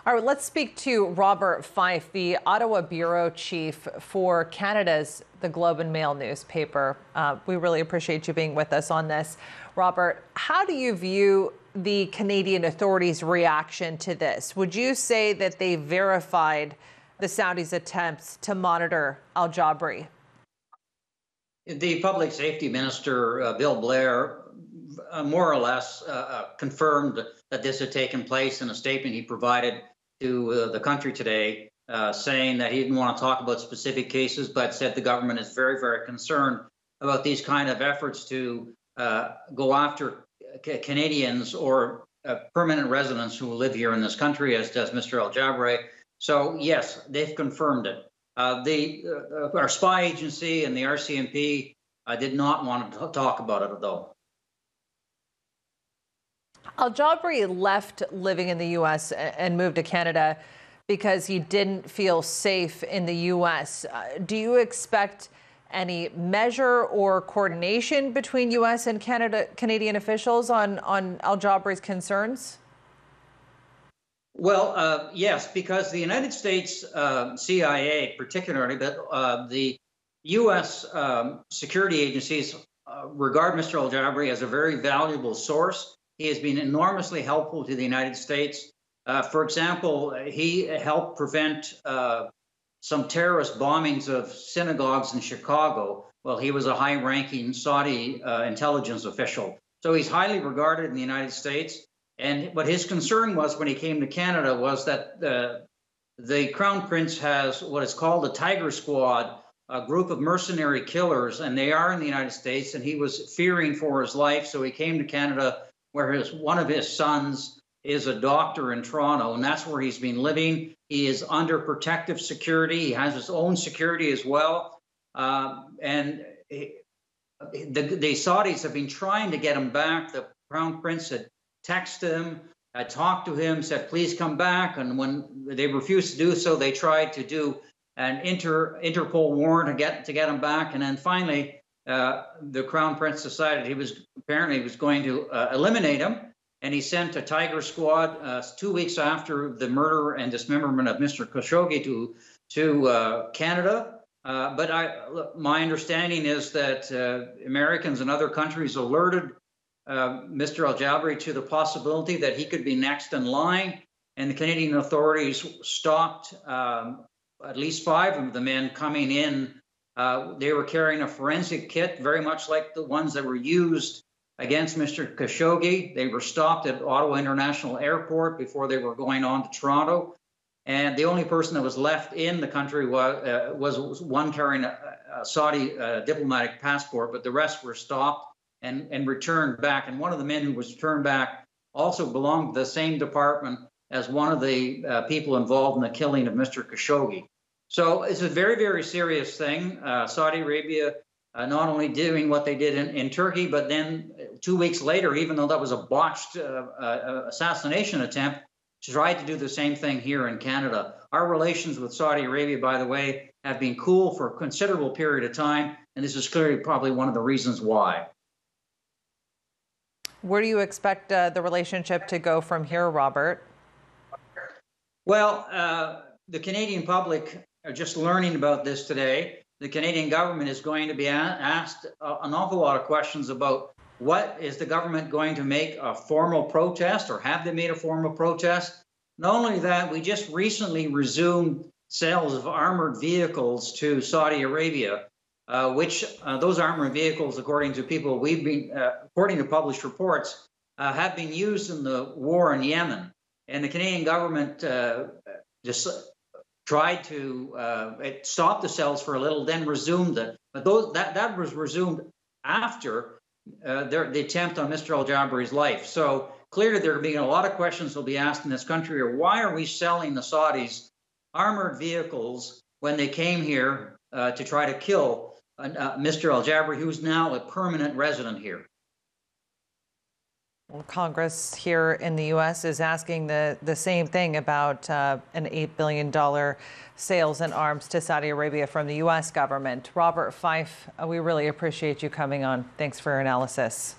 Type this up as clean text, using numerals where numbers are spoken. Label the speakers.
Speaker 1: All right, let's speak to Robert Fife, the Ottawa Bureau Chief for Canada's The Globe and Mail newspaper. We really appreciate you being with us on this. Robert, how do you view the Canadian authorities' reaction to this? Would you say that they verified the Saudis' attempts to monitor Al Jabri?
Speaker 2: The Public Safety Minister, Bill Blair, more or less confirmed that this had taken place in a statement he provided to the country today, saying that he didn't want to talk about specific cases, but said the government is very, very concerned about these kind of efforts to go after Canadians or permanent residents who live here in this country, as does Mr. Al Jabri. So, yes, they've confirmed it. Our spy agency and the RCMP did not want to talk about it, though.
Speaker 1: Al Jabri left living in the U.S. and moved to Canada because he didn't feel safe in the U.S. Do you expect any measure or coordination between U.S. and Canadian officials on Al Jabri's concerns?
Speaker 2: Well, yes, because the United States CIA, particularly, but the U.S. security agencies regard Mr. Al Jabri as a very valuable source. He has been enormously helpful to the United States. For example, he helped prevent some terrorist bombings of synagogues in Chicago. Well, he was a high-ranking Saudi intelligence official. So he's highly regarded in the United States. And what his concern was when he came to Canada was that the Crown Prince has what is called the Tiger Squad, a group of mercenary killers, and they are in the United States, and he was fearing for his life. So he came to Canada, where one of his sons is a doctor in Toronto, and that's where he's been living. He is under protective security. He has his own security as well. And the Saudis have been trying to get him back. The Crown Prince had texted him, talked to him, said, please come back. And when they refused to do so, they tried to do an Interpol warrant to get him back. And then finally, the Crown Prince decided he was going to eliminate him, and he sent a Tiger Squad 2 weeks after the murder and dismemberment of Mr. Khashoggi to Canada. But my understanding is that Americans and other countries alerted Mr. Al Jabri to the possibility that he could be next in line, and the Canadian authorities stopped at least 5 of the men coming in. They were carrying a forensic kit, very much like the ones that were used against Mr. Khashoggi. They were stopped at Ottawa International Airport before they were going on to Toronto. And the only person that was left in the country was one carrying a Saudi diplomatic passport, but the rest were stopped and returned back. And one of the men who was returned back also belonged to the same department as one of the people involved in the killing of Mr. Khashoggi. So it's a very, very serious thing. Saudi Arabia not only doing what they did in Turkey, but then 2 weeks later, even though that was a botched assassination attempt, tried to do the same thing here in Canada. Our relations with Saudi Arabia, by the way, have been cool for a considerable period of time, and this is clearly probably one of the reasons why.
Speaker 1: Where do you expect the relationship to go from here, Robert?
Speaker 2: Well, the Canadian public are just learning about this today. The Canadian government is going to be asked an awful lot of questions about what is the government going to make a formal protest, or have they made a formal protest? Not only that, we just recently resumed sales of armored vehicles to Saudi Arabia, which those armored vehicles, according to people according to published reports, have been used in the war in Yemen. And the Canadian government just tried to stop the sales for a little, then resumed it. But that was resumed after the attempt on Mr. Al Jabri's life. So clearly there are being a lot of questions will be asked in this country, or why are we selling the Saudis armored vehicles when they came here to try to kill Mr. Al Jabri, who's now a permanent resident here?
Speaker 1: Well, Congress here in the U.S. is asking the same thing about an $8 billion sales in arms to Saudi Arabia from the U.S. government. Robert Fife, we really appreciate you coming on. Thanks for your analysis.